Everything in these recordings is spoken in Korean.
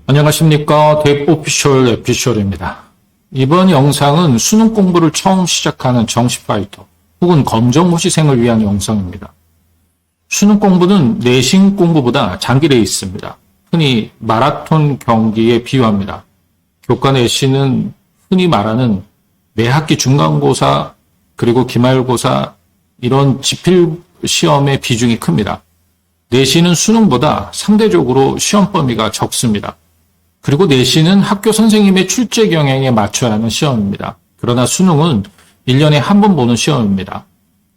안녕하십니까. 뎁 오피셜 에피셜입니다. 이번 영상은 수능 공부를 처음 시작하는 정시 파이터 혹은 검정고시생을 위한 영상입니다. 수능 공부는 내신 공부보다 장기 레이스입니다. 흔히 마라톤 경기에 비유합니다. 교과 내신은 흔히 말하는 매 학기 중간고사 그리고 기말고사 이런 지필 시험의 비중이 큽니다. 내신은 수능보다 상대적으로 시험 범위가 적습니다. 그리고 내신은 학교 선생님의 출제 경향에 맞춰야 하는 시험입니다. 그러나 수능은 1년에 한 번 보는 시험입니다.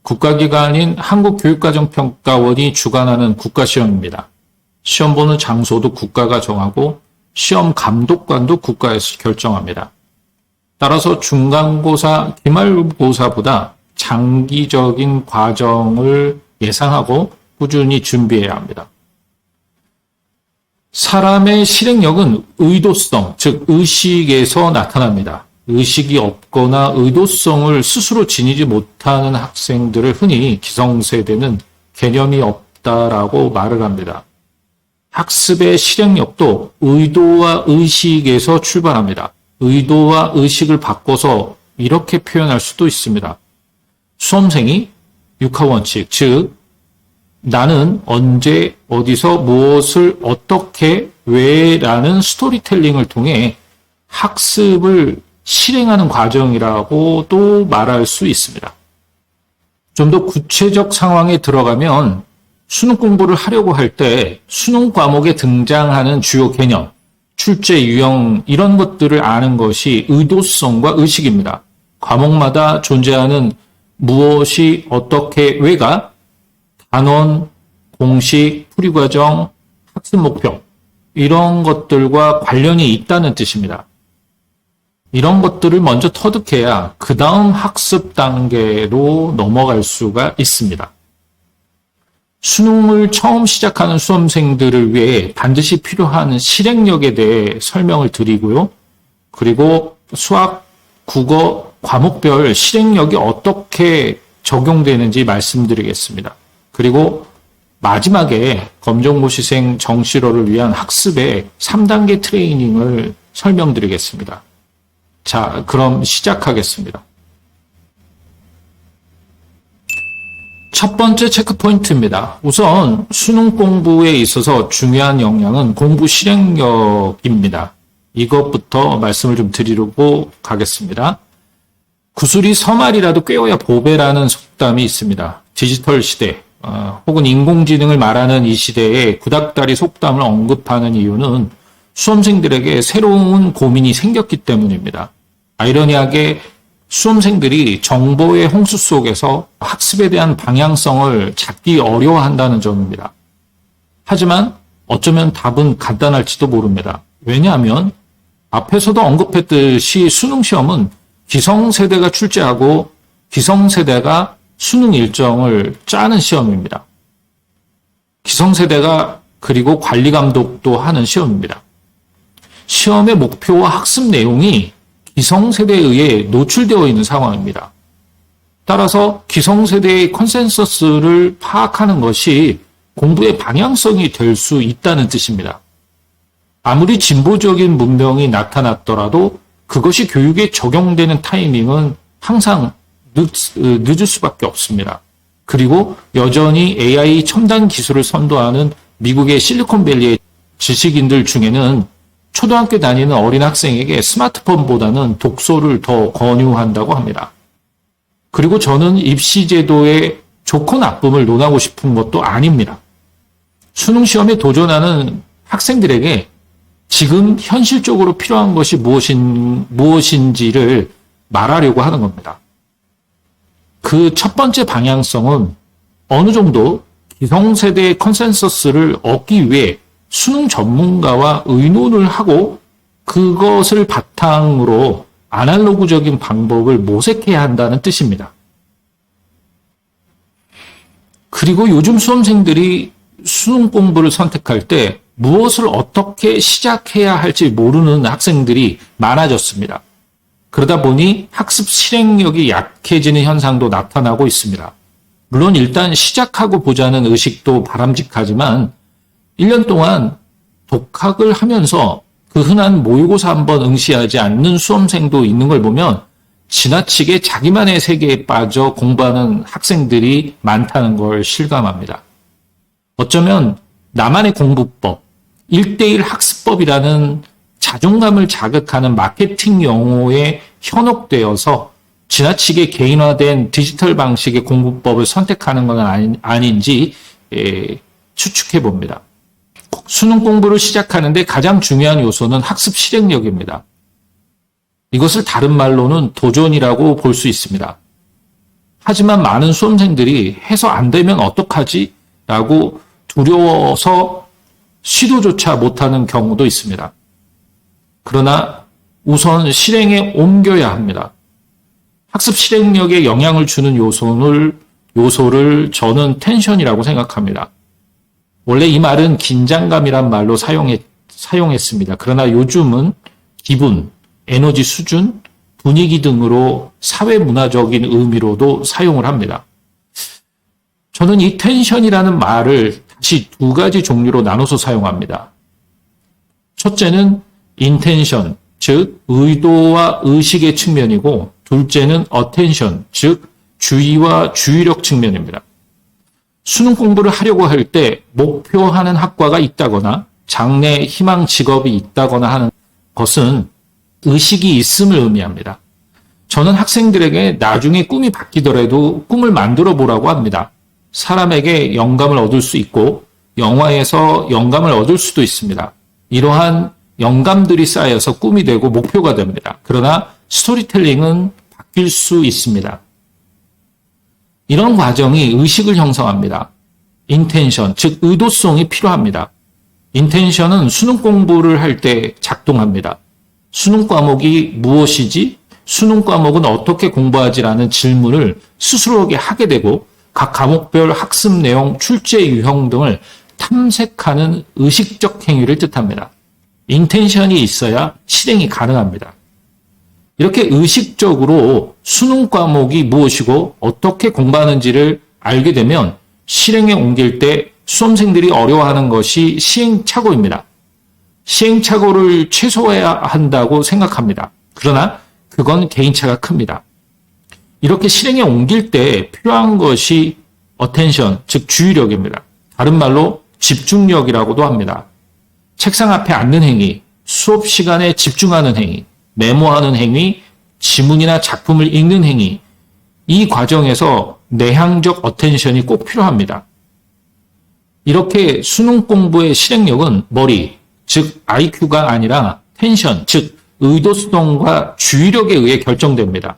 국가기관인 한국교육과정평가원이 주관하는 국가시험입니다. 시험 보는 장소도 국가가 정하고 시험 감독관도 국가에서 결정합니다. 따라서 중간고사, 기말고사보다 장기적인 과정을 예상하고 꾸준히 준비해야 합니다. 사람의 실행력은 의도성, 즉 의식에서 나타납니다. 의식이 없거나 의도성을 스스로 지니지 못하는 학생들을 흔히 기성세대는 개념이 없다라고 말을 합니다. 학습의 실행력도 의도와 의식에서 출발합니다. 의도와 의식을 바꿔서 이렇게 표현할 수도 있습니다. 수험생이 육하원칙, 즉 나는 언제, 어디서, 무엇을, 어떻게, 왜라는 스토리텔링을 통해 학습을 실행하는 과정이라고도 말할 수 있습니다. 좀 더 구체적 상황에 들어가면 수능 공부를 하려고 할 때 수능 과목에 등장하는 주요 개념, 출제 유형 이런 것들을 아는 것이 의도성과 의식입니다. 과목마다 존재하는 무엇이, 어떻게, 왜가 단원, 공식, 풀이과정, 학습 목표 이런 것들과 관련이 있다는 뜻입니다. 이런 것들을 먼저 터득해야 그 다음 학습 단계로 넘어갈 수가 있습니다. 수능을 처음 시작하는 수험생들을 위해 반드시 필요한 실행력에 대해 설명을 드리고요. 그리고 수학, 국어, 과목별 실행력이 어떻게 적용되는지 말씀드리겠습니다. 그리고 마지막에 검정고시생 정시로를 위한 학습의 3단계 트레이닝을 설명드리겠습니다. 자, 그럼 시작하겠습니다. 첫 번째 체크포인트입니다. 우선 수능 공부에 있어서 중요한 역량은 공부 실행력입니다. 이것부터 말씀을 좀 드리려고 가겠습니다. 구슬이 서말이라도 꿰어야 보배라는 속담이 있습니다. 디지털 시대, 혹은 인공지능을 말하는 이 시대에 구닥다리 속담을 언급하는 이유는 수험생들에게 새로운 고민이 생겼기 때문입니다. 아이러니하게 수험생들이 정보의 홍수 속에서 학습에 대한 방향성을 찾기 어려워한다는 점입니다. 하지만 어쩌면 답은 간단할지도 모릅니다. 왜냐하면 앞에서도 언급했듯이 수능시험은 기성세대가 출제하고 기성세대가 수능 일정을 짜는 시험입니다. 기성세대가 그리고 관리 감독도 하는 시험입니다. 시험의 목표와 학습 내용이 기성세대에 의해 노출되어 있는 상황입니다. 따라서 기성세대의 컨센서스를 파악하는 것이 공부의 방향성이 될 수 있다는 뜻입니다. 아무리 진보적인 문명이 나타났더라도 그것이 교육에 적용되는 타이밍은 항상 늦을 수밖에 없습니다. 그리고 여전히 AI 첨단 기술을 선도하는 미국의 실리콘밸리의 지식인들 중에는 초등학교 다니는 어린 학생에게 스마트폰보다는 독서를 더 권유한다고 합니다. 그리고 저는 입시제도의 좋고 나쁨을 논하고 싶은 것도 아닙니다. 수능시험에 도전하는 학생들에게 지금 현실적으로 필요한 것이 무엇인지를 말하려고 하는 겁니다. 그 첫 번째 방향성은 어느 정도 기성세대의 컨센서스를 얻기 위해 수능 전문가와 의논을 하고 그것을 바탕으로 아날로그적인 방법을 모색해야 한다는 뜻입니다. 그리고 요즘 수험생들이 수능 공부를 선택할 때 무엇을 어떻게 시작해야 할지 모르는 학생들이 많아졌습니다. 그러다 보니 학습 실행력이 약해지는 현상도 나타나고 있습니다. 물론 일단 시작하고 보자는 의식도 바람직하지만 1년 동안 독학을 하면서 그 흔한 모의고사 한번 응시하지 않는 수험생도 있는 걸 보면 지나치게 자기만의 세계에 빠져 공부하는 학생들이 많다는 걸 실감합니다. 어쩌면 나만의 공부법, 1대1 학습법이라는 자존감을 자극하는 마케팅 용어에 현혹되어서 지나치게 개인화된 디지털 방식의 공부법을 선택하는 건 아닌지 추측해 봅니다. 수능 공부를 시작하는데 가장 중요한 요소는 학습 실행력입니다. 이것을 다른 말로는 도전이라고 볼 수 있습니다. 하지만 많은 수험생들이 해서 안 되면 어떡하지? 라고 두려워서 시도조차 못하는 경우도 있습니다. 그러나 우선 실행에 옮겨야 합니다. 학습 실행력에 영향을 주는 요소를 저는 텐션이라고 생각합니다. 원래 이 말은 긴장감이란 말로 사용했습니다. 그러나 요즘은 기분, 에너지 수준, 분위기 등으로 사회문화적인 의미로도 사용을 합니다. 저는 이 텐션이라는 말을 다시 두 가지 종류로 나눠서 사용합니다. 첫째는 인텐션, 즉 의도와 의식의 측면이고 둘째는 어텐션, 즉 주의와 주의력 측면입니다. 수능 공부를 하려고 할 때 목표하는 학과가 있다거나 장래 희망 직업이 있다거나 하는 것은 의식이 있음을 의미합니다. 저는 학생들에게 나중에 꿈이 바뀌더라도 꿈을 만들어 보라고 합니다. 사람에게 영감을 얻을 수 있고 영화에서 영감을 얻을 수도 있습니다. 이러한 영감들이 쌓여서 꿈이 되고 목표가 됩니다. 그러나 스토리텔링은 바뀔 수 있습니다. 이런 과정이 의식을 형성합니다. 인텐션, 즉 의도성이 필요합니다. 인텐션은 수능 공부를 할 때 작동합니다. 수능 과목이 무엇이지? 수능 과목은 어떻게 공부하지라는 질문을 스스로에게 하게 되고 각 과목별 학습 내용, 출제 유형 등을 탐색하는 의식적 행위를 뜻합니다. 인텐션이 있어야 실행이 가능합니다. 이렇게 의식적으로 수능 과목이 무엇이고 어떻게 공부하는지를 알게 되면 실행에 옮길 때 수험생들이 어려워하는 것이 시행착오입니다. 시행착오를 최소화해야 한다고 생각합니다. 그러나 그건 개인차가 큽니다. 이렇게 실행에 옮길 때 필요한 것이 어텐션, 즉 주의력입니다. 다른 말로 집중력이라고도 합니다. 책상 앞에 앉는 행위, 수업 시간에 집중하는 행위, 메모하는 행위, 지문이나 작품을 읽는 행위, 이 과정에서 내향적 어텐션이 꼭 필요합니다. 이렇게 수능 공부의 실행력은 머리, 즉 IQ가 아니라 텐션, 즉 의도성과 주의력에 의해 결정됩니다.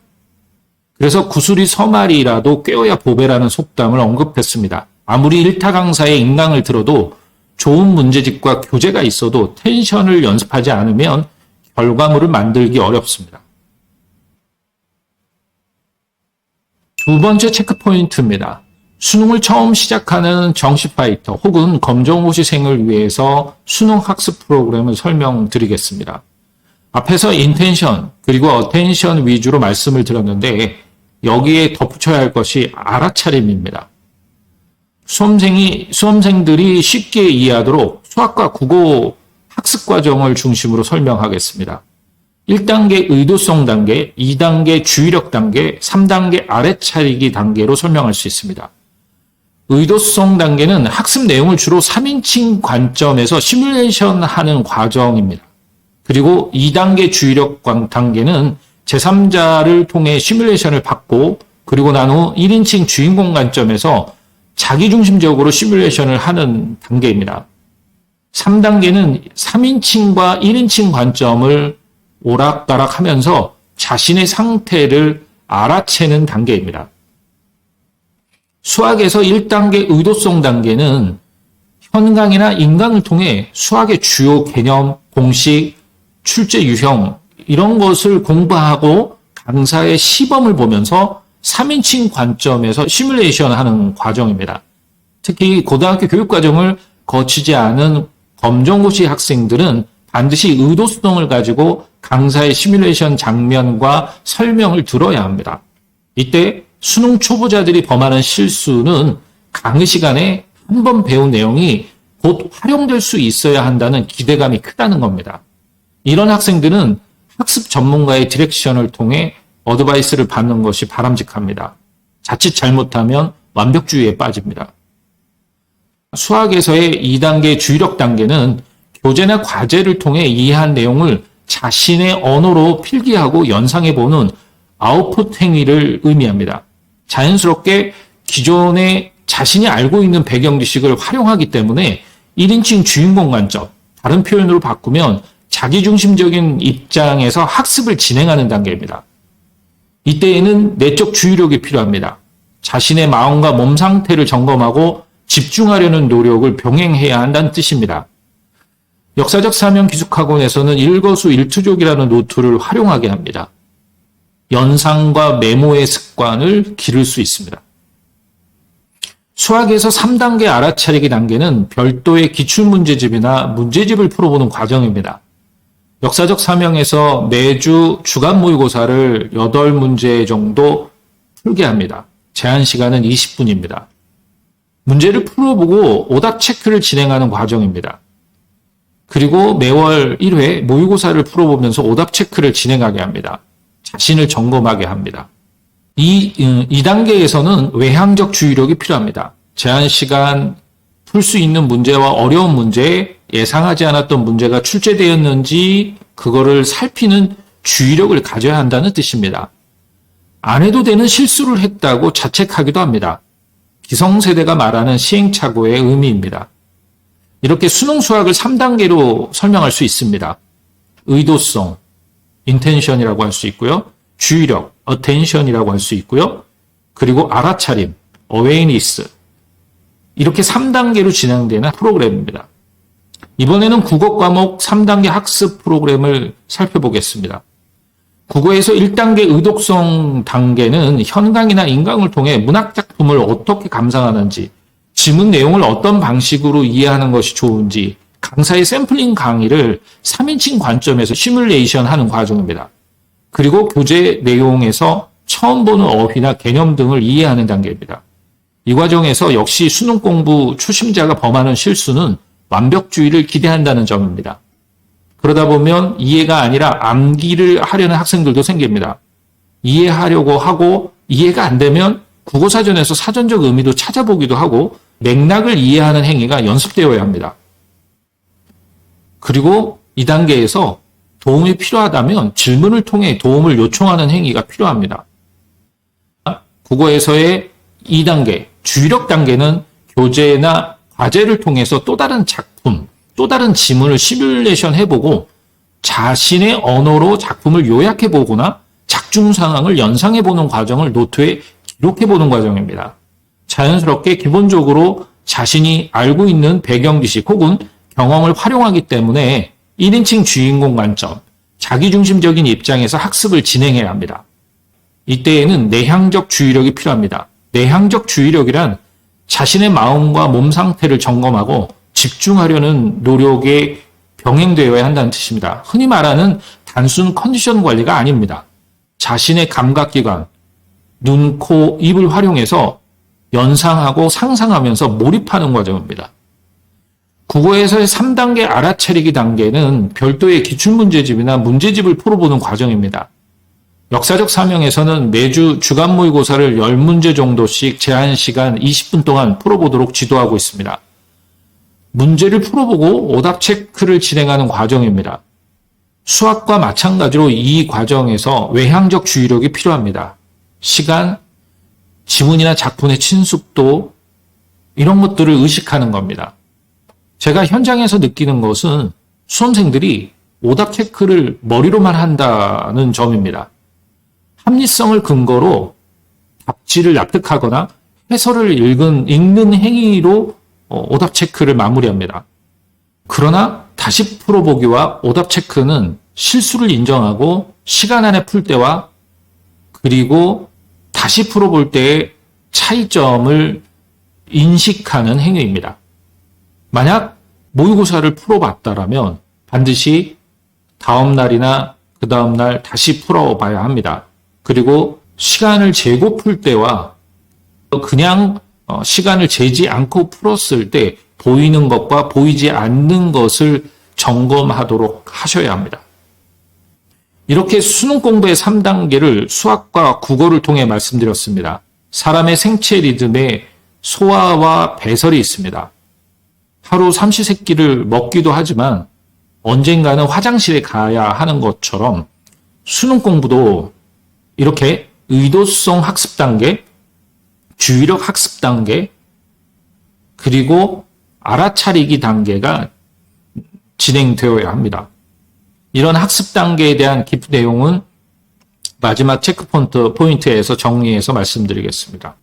그래서 구슬이 서말이라도 꿰어야 보배라는 속담을 언급했습니다. 아무리 일타 강사의 인강을 들어도 좋은 문제집과 교재가 있어도 텐션을 연습하지 않으면 결과물을 만들기 어렵습니다. 두 번째 체크포인트입니다. 수능을 처음 시작하는 정시 파이터 혹은 검정고시생을 위해서 수능 학습 프로그램을 설명드리겠습니다. 앞에서 인텐션 그리고 어텐션 위주로 말씀을 드렸는데 여기에 덧붙여야 할 것이 알아차림입니다. 수험생들이 쉽게 이해하도록 수학과 국어 학습 과정을 중심으로 설명하겠습니다. 1단계 의도성 단계, 2단계 주의력 단계, 3단계 알아차리기 단계로 설명할 수 있습니다. 의도성 단계는 학습 내용을 주로 3인칭 관점에서 시뮬레이션 하는 과정입니다. 그리고 2단계 주의력 단계는 제3자를 통해 시뮬레이션을 받고 그리고 난 후 1인칭 주인공 관점에서 자기중심적으로 시뮬레이션을 하는 단계입니다. 3단계는 3인칭과 1인칭 관점을 오락가락 하면서 자신의 상태를 알아채는 단계입니다. 수학에서 1단계 의도성 단계는 현강이나 인강을 통해 수학의 주요 개념, 공식, 출제 유형 이런 것을 공부하고 강사의 시범을 보면서 3인칭 관점에서 시뮬레이션 하는 과정입니다. 특히 고등학교 교육과정을 거치지 않은 검정고시 학생들은 반드시 의도성을 가지고 강사의 시뮬레이션 장면과 설명을 들어야 합니다. 이때 수능 초보자들이 범하는 실수는 강의 시간에 한 번 배운 내용이 곧 활용될 수 있어야 한다는 기대감이 크다는 겁니다. 이런 학생들은 학습 전문가의 디렉션을 통해 어드바이스를 받는 것이 바람직합니다. 자칫 잘못하면 완벽주의에 빠집니다. 수학에서의 2단계 주의력 단계는 교재나 과제를 통해 이해한 내용을 자신의 언어로 필기하고 연상해보는 아웃풋 행위를 의미합니다. 자연스럽게 기존에 자신이 알고 있는 배경 지식을 활용하기 때문에 1인칭 주인공 관점, 다른 표현으로 바꾸면 자기중심적인 입장에서 학습을 진행하는 단계입니다. 이때에는 내적 주의력이 필요합니다. 자신의 마음과 몸 상태를 점검하고 집중하려는 노력을 병행해야 한다는 뜻입니다. 역사적 사명 기숙학원에서는 일거수일투족이라는 노트를 활용하게 합니다. 연상과 메모의 습관을 기를 수 있습니다. 수학에서 3단계 알아차리기 단계는 별도의 기출문제집이나 문제집을 풀어보는 과정입니다. 역사적 사명에서 매주 주간 모의고사를 8문제 정도 풀게 합니다. 제한 시간은 20분입니다. 문제를 풀어보고 오답 체크를 진행하는 과정입니다. 그리고 매월 1회 모의고사를 풀어보면서 오답 체크를 진행하게 합니다. 자신을 점검하게 합니다. 이 2단계에서는 외향적 주의력이 필요합니다. 제한 시간 풀 수 있는 문제와 어려운 문제, 예상하지 않았던 문제가 출제되었는지 그거를 살피는 주의력을 가져야 한다는 뜻입니다. 안 해도 되는 실수를 했다고 자책하기도 합니다. 기성세대가 말하는 시행착오의 의미입니다. 이렇게 수능 수학을 3단계로 설명할 수 있습니다. 의도성, intention이라고 할 수 있고요. 주의력, attention이라고 할 수 있고요. 그리고 알아차림, awareness. 이렇게 3단계로 진행되는 프로그램입니다. 이번에는 국어 과목 3단계 학습 프로그램을 살펴보겠습니다. 국어에서 1단계 의독성 단계는 현강이나 인강을 통해 문학작품을 어떻게 감상하는지, 지문 내용을 어떤 방식으로 이해하는 것이 좋은지, 강사의 샘플링 강의를 3인칭 관점에서 시뮬레이션 하는 과정입니다. 그리고 교재 내용에서 처음 보는 어휘나 개념 등을 이해하는 단계입니다. 이 과정에서 역시 수능 공부 초심자가 범하는 실수는 완벽주의를 기대한다는 점입니다. 그러다 보면 이해가 아니라 암기를 하려는 학생들도 생깁니다. 이해하려고 하고 이해가 안 되면 국어사전에서 사전적 의미도 찾아보기도 하고 맥락을 이해하는 행위가 연습되어야 합니다. 그리고 이 단계에서 도움이 필요하다면 질문을 통해 도움을 요청하는 행위가 필요합니다. 국어에서의 2단계, 주의력 단계는 교재나 과제를 통해서 또 다른 작품, 또 다른 지문을 시뮬레이션 해보고 자신의 언어로 작품을 요약해보거나 작중 상황을 연상해보는 과정을 노트에 기록해보는 과정입니다. 자연스럽게 기본적으로 자신이 알고 있는 배경 지식 혹은 경험을 활용하기 때문에 1인칭 주인공 관점, 자기중심적인 입장에서 학습을 진행해야 합니다. 이때에는 내향적 주의력이 필요합니다. 내향적 주의력이란 자신의 마음과 몸 상태를 점검하고 집중하려는 노력에 병행되어야 한다는 뜻입니다. 흔히 말하는 단순 컨디션 관리가 아닙니다. 자신의 감각기관, 눈, 코, 입을 활용해서 연상하고 상상하면서 몰입하는 과정입니다. 국어에서의 3단계 알아차리기 단계는 별도의 기출문제집이나 문제집을 풀어보는 과정입니다. 역사적 사명에서는 매주 주간 모의고사를 10문제 정도씩 제한 시간 20분 동안 풀어보도록 지도하고 있습니다. 문제를 풀어보고 오답 체크를 진행하는 과정입니다. 수학과 마찬가지로 이 과정에서 외향적 주의력이 필요합니다. 시간, 지문이나 작품의 친숙도 이런 것들을 의식하는 겁니다. 제가 현장에서 느끼는 것은 수험생들이 오답 체크를 머리로만 한다는 점입니다. 합리성을 근거로 답지를 납득하거나 해설을 읽는 행위로 오답 체크를 마무리합니다. 그러나 다시 풀어보기와 오답 체크는 실수를 인정하고 시간 안에 풀 때와 그리고 다시 풀어볼 때의 차이점을 인식하는 행위입니다. 만약 모의고사를 풀어봤다라면 반드시 다음 날이나 그 다음 날 다시 풀어봐야 합니다. 그리고 시간을 재고 풀 때와 그냥 시간을 재지 않고 풀었을 때 보이는 것과 보이지 않는 것을 점검하도록 하셔야 합니다. 이렇게 수능 공부의 3단계를 수학과 국어를 통해 말씀드렸습니다. 사람의 생체 리듬에 소화와 배설이 있습니다. 하루 삼시세끼를 먹기도 하지만 언젠가는 화장실에 가야 하는 것처럼 수능 공부도 이렇게 의도성 학습 단계, 주의력 학습 단계, 그리고 알아차리기 단계가 진행되어야 합니다. 이런 학습 단계에 대한 깊은 내용은 마지막 체크 포인트에서 정리해서 말씀드리겠습니다.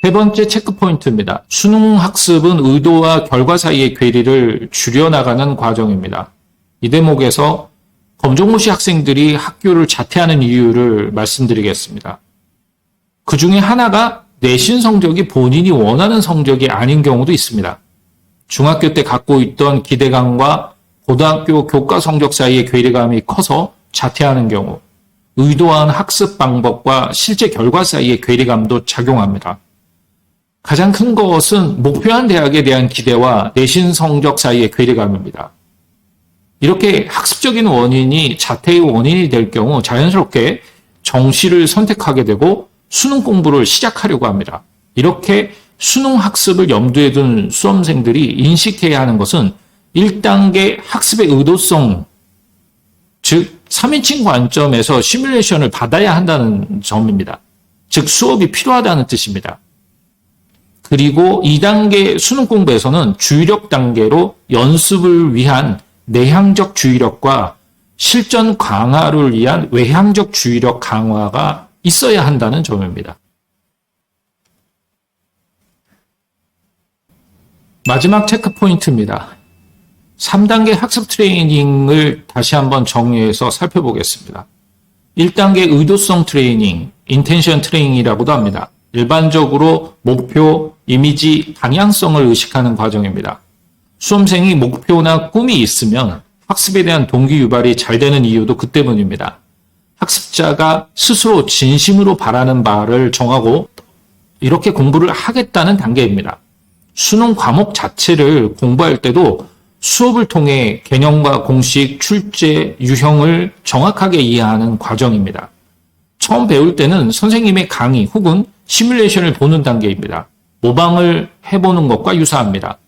세 번째 체크 포인트입니다. 수능 학습은 의도와 결과 사이의 괴리를 줄여나가는 과정입니다. 이 대목에서 검정고시 학생들이 학교를 자퇴하는 이유를 말씀드리겠습니다. 그 중에 하나가 내신 성적이 본인이 원하는 성적이 아닌 경우도 있습니다. 중학교 때 갖고 있던 기대감과 고등학교 교과 성적 사이의 괴리감이 커서 자퇴하는 경우, 의도한 학습 방법과 실제 결과 사이의 괴리감도 작용합니다. 가장 큰 것은 목표한 대학에 대한 기대와 내신 성적 사이의 괴리감입니다. 이렇게 학습적인 원인이 자퇴의 원인이 될 경우 자연스럽게 정시를 선택하게 되고 수능 공부를 시작하려고 합니다. 이렇게 수능 학습을 염두에 둔 수험생들이 인식해야 하는 것은 1단계 학습의 의도성, 즉 3인칭 관점에서 시뮬레이션을 받아야 한다는 점입니다. 즉 수업이 필요하다는 뜻입니다. 그리고 2단계 수능 공부에서는 주의력 단계로 연습을 위한 내향적 주의력과 실전 강화를 위한 외향적 주의력 강화가 있어야 한다는 점입니다. 마지막 체크 포인트입니다. 3단계 학습 트레이닝을 다시 한번 정리해서 살펴보겠습니다. 1단계 의도성 트레이닝, 인텐션 트레이닝이라고도 합니다. 일반적으로 목표, 이미지, 방향성을 의식하는 과정입니다. 수험생이 목표나 꿈이 있으면 학습에 대한 동기 유발이 잘 되는 이유도 그 때문입니다. 학습자가 스스로 진심으로 바라는 바를 정하고 이렇게 공부를 하겠다는 단계입니다. 수능 과목 자체를 공부할 때도 수업을 통해 개념과 공식, 출제, 유형을 정확하게 이해하는 과정입니다. 처음 배울 때는 선생님의 강의 혹은 시뮬레이션을 보는 단계입니다. 모방을 해보는 것과 유사합니다.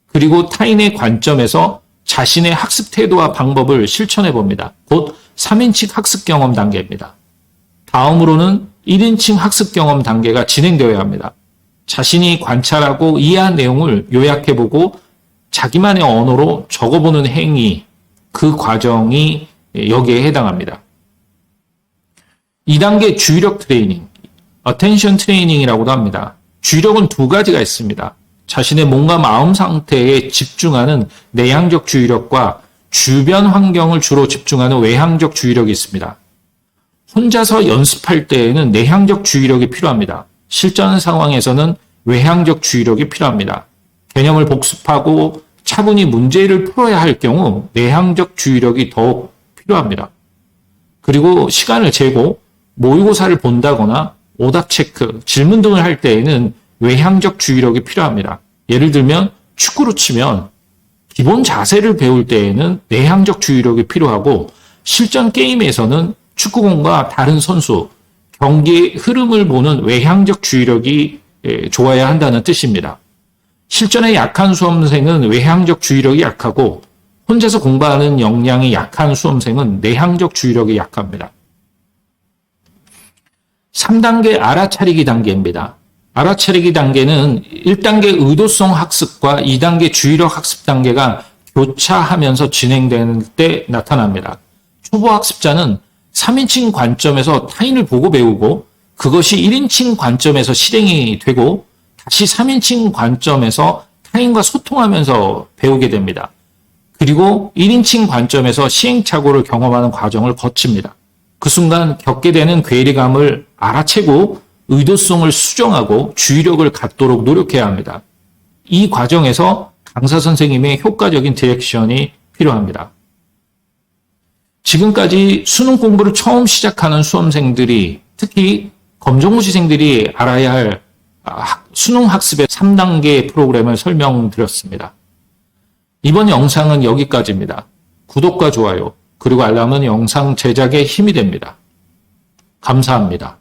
그리고 타인의 관점에서 자신의 학습 태도와 방법을 실천해 봅니다. 곧 3인칭 학습 경험 단계입니다. 다음으로는 1인칭 학습 경험 단계가 진행되어야 합니다. 자신이 관찰하고 이해한 내용을 요약해보고 자기만의 언어로 적어보는 행위, 그 과정이 여기에 해당합니다. 2단계 주의력 트레이닝, attention 트레이닝이라고도 합니다. 주의력은 두 가지가 있습니다. 자신의 몸과 마음 상태에 집중하는 내향적 주의력과 주변 환경을 주로 집중하는 외향적 주의력이 있습니다. 혼자서 연습할 때에는 내향적 주의력이 필요합니다. 실전 상황에서는 외향적 주의력이 필요합니다. 개념을 복습하고 차분히 문제를 풀어야 할 경우 내향적 주의력이 더욱 필요합니다. 그리고 시간을 재고 모의고사를 본다거나 오답 체크, 질문 등을 할 때에는 외향적 주의력이 필요합니다. 예를 들면 축구로 치면 기본 자세를 배울 때에는 내향적 주의력이 필요하고 실전 게임에서는 축구공과 다른 선수, 경기의 흐름을 보는 외향적 주의력이 좋아야 한다는 뜻입니다. 실전에 약한 수험생은 외향적 주의력이 약하고 혼자서 공부하는 역량이 약한 수험생은 내향적 주의력이 약합니다. 3단계 알아차리기 단계입니다. 알아차리기 단계는 1단계 의도성 학습과 2단계 주의력 학습 단계가 교차하면서 진행되는 때 나타납니다. 초보 학습자는 3인칭 관점에서 타인을 보고 배우고 그것이 1인칭 관점에서 실행이 되고 다시 3인칭 관점에서 타인과 소통하면서 배우게 됩니다. 그리고 1인칭 관점에서 시행착오를 경험하는 과정을 거칩니다. 그 순간 겪게 되는 괴리감을 알아채고 의도성을 수정하고 주의력을 갖도록 노력해야 합니다. 이 과정에서 강사 선생님의 효과적인 디렉션이 필요합니다. 지금까지 수능 공부를 처음 시작하는 수험생들이 특히 검정고시생들이 알아야 할 수능 학습의 3단계 프로그램을 설명드렸습니다. 이번 영상은 여기까지입니다. 구독과 좋아요, 그리고 알람은 영상 제작에 힘이 됩니다. 감사합니다.